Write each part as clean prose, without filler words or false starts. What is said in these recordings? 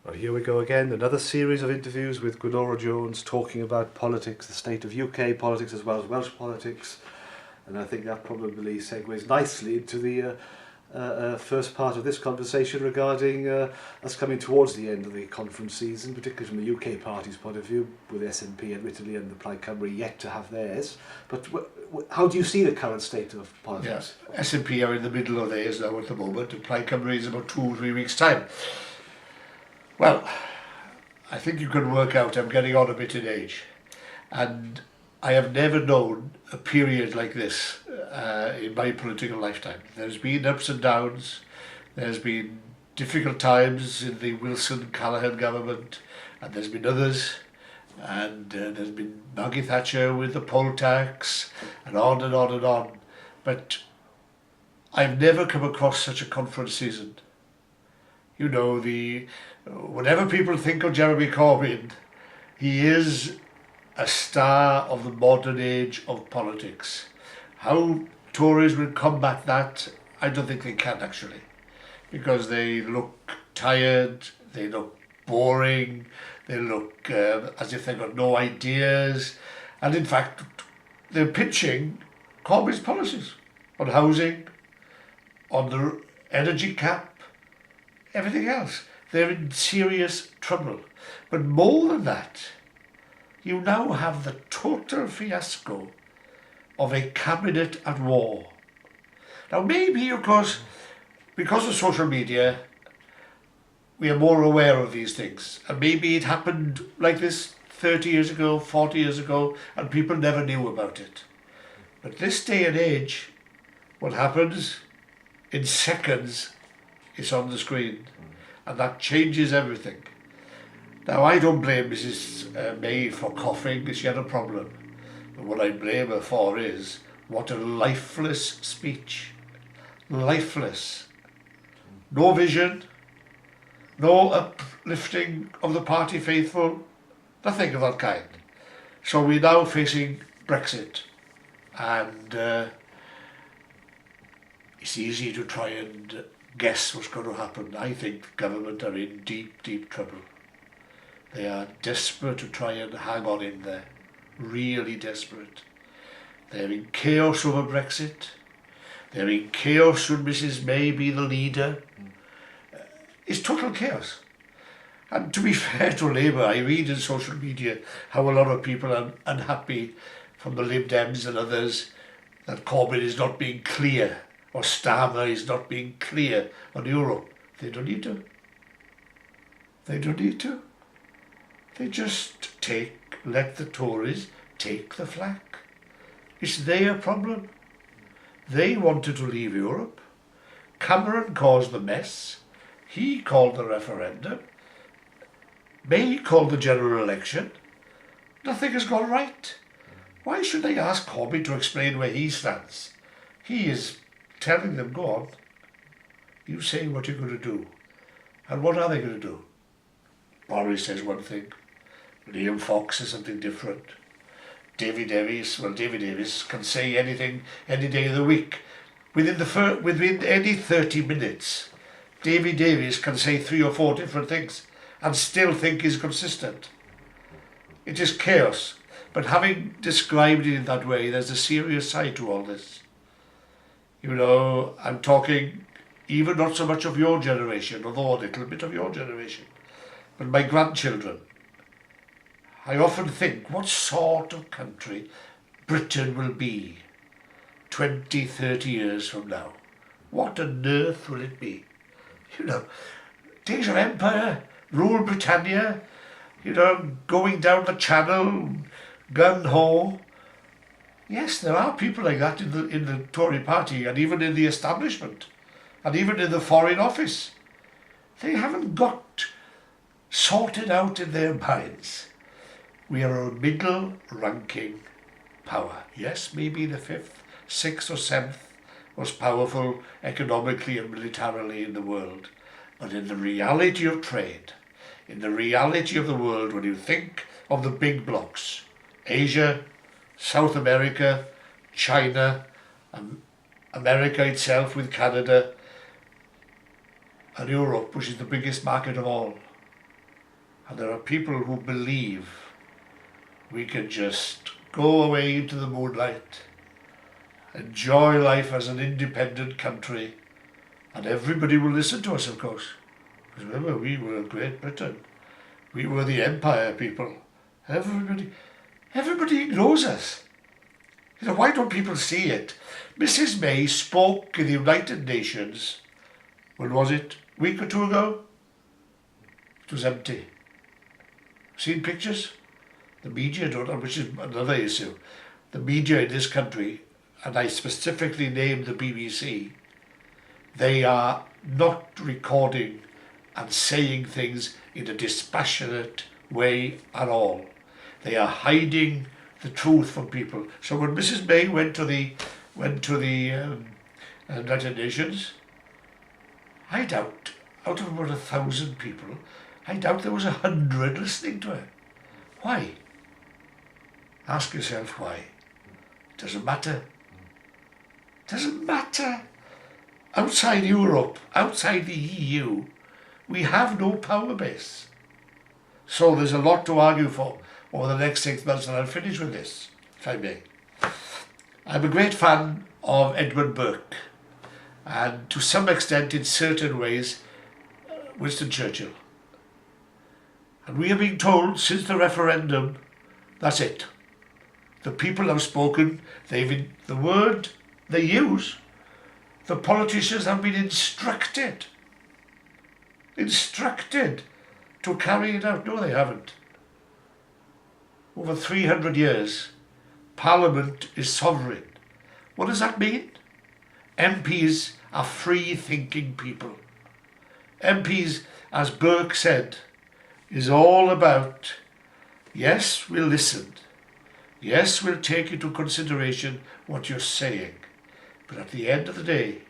Well, here we go again, another series of interviews with Gwynoro Jones talking about politics, the state of UK politics as well as Welsh politics. And I think that probably segues nicely into the first part of this conversation regarding us coming towards the end of the conference season, particularly from the UK party's point of view, with SNP admittedly and the Plaid Cymru yet to have theirs. But how do you see the current state of politics? Yes, SNP are in the middle of theirs now at the moment, and Plaid Cymru is about 2 or 3 weeks' time. Well, I think you can work out I'm getting on a bit in age, and I have never known a period like this in my political lifetime. There's been ups and downs, there's been difficult times in the Wilson-Callaghan government, and there's been others, and there's been Maggie Thatcher with the poll tax, and on and on and on. But I've never come across such a conference season. You know, whenever people think of Jeremy Corbyn, he is a star of the modern age of politics. How Tories will combat that, I don't think they can actually, because they look tired, they look boring, they look as if they've got no ideas, and in fact they're pitching Corbyn's policies on housing, on the energy cap, everything else. They're in serious trouble. But more than that, you now have the total fiasco of a cabinet at war. Now maybe, of course, because of social media, we are more aware of these things. And maybe it happened like this 30 years ago, 40 years ago, and people never knew about it. But this day and age, what happens in seconds is on the screen. And that changes everything. Now, I don't blame Mrs. May for coughing. She had a problem. But what I blame her for is, what a lifeless speech. Lifeless. No vision, no uplifting of the party faithful, nothing of that kind. So we're now facing Brexit. And it's easy to try and guess what's going to happen. I think the government are in deep, deep trouble. They are desperate to try and hang on in there. Really desperate. They're in chaos over Brexit. They're in chaos should Mrs. May be the leader. It's total chaos. And to be fair to Labour, I read in social media how a lot of people are unhappy from the Lib Dems and others that Corbyn is not being clear, or Starmer is not being clear on Europe. They don't need to. They don't need to. They just let the Tories take the flak. It's their problem. They wanted to leave Europe. Cameron caused the mess. He called the referendum. May called the general election. Nothing has gone right. Why should they ask Corbyn to explain where he stands? He is telling them, go on, you say what you're going to do. And what are they going to do? Boris says one thing. Liam Fox says something different. David Davis can say anything any day of the week. Within any 30 minutes, David Davis can say 3 or 4 different things and still think he's consistent. It is chaos. But having described it in that way, there's a serious side to all this. You know, I'm talking even not so much of your generation, although a little bit of your generation, but my grandchildren. I often think what sort of country Britain will be 20, 30 years from now. What on earth will it be? You know, days of empire, rule Britannia, you know, going down the channel, gun-ho. Yes, there are people like that in the Tory party and even in the establishment and even in the Foreign Office. They haven't got sorted out in their minds. We are a middle-ranking power. Yes, maybe the 5th, 6th or 7th most powerful economically and militarily in the world. But in the reality of trade, in the reality of the world, when you think of the big blocks, Asia, South America, China, America itself with Canada, and Europe, which is the biggest market of all, And there are people who believe we can just go away into the moonlight, enjoy life as an independent country, and everybody will listen to us, of course. Because remember, we were Great Britain. We were the empire people. Everybody ignores us. You know, why don't people see it? Mrs. May spoke in the United Nations, when was it? A week or two ago? It was empty. Seen pictures? The media don't, which is another issue. The media in this country, and I specifically named the BBC, they are not recording and saying things in a dispassionate way at all. They are hiding the truth from people. So when Mrs. May went to the United Nations, I doubt, out of about 1,000 people, I doubt there was 100 listening to her. Why? Ask yourself why. It doesn't matter. It doesn't matter. Outside Europe, outside the EU, we have no power base. So there's a lot to argue for over the next 6 months, and I'll finish with this, if I may. I'm a great fan of Edmund Burke, and to some extent, in certain ways, Winston Churchill. And we are being told since the referendum, that's it. The people have spoken, the word they use, the politicians have been instructed to carry it out. No, they haven't. Over 300 years, Parliament is sovereign. What does that mean? MPs are free-thinking people. MPs, as Burke said, is all about, yes, we'll listen. Yes, we'll take into consideration what you're saying. But at the end of the day,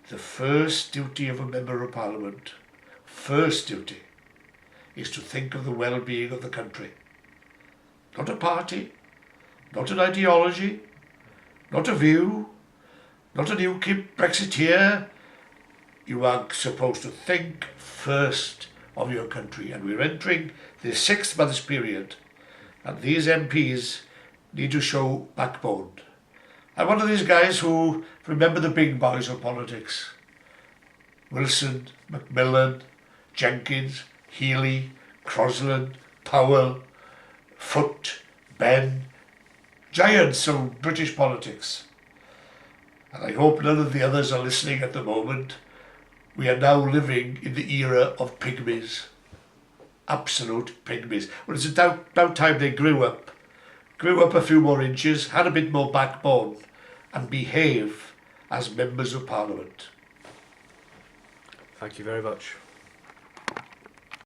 the first duty of a member of Parliament, first duty, is to think of the well-being of the country. Not a party, not an ideology, not a view, not an UKIP Brexiteer. You are supposed to think first of your country. And we're entering the 6 months period, and these MPs need to show backbone. I'm one of these guys who remember the big boys of politics. Wilson, Macmillan, Jenkins, Healy, Crosland, Powell, Foote, Benn, giants of British politics. And I hope none of the others are listening at the moment. We are now living in the era of pygmies. Absolute pygmies. Well, it's about time they grew up a few more inches, had a bit more backbone, and behave as members of Parliament. Thank you very much.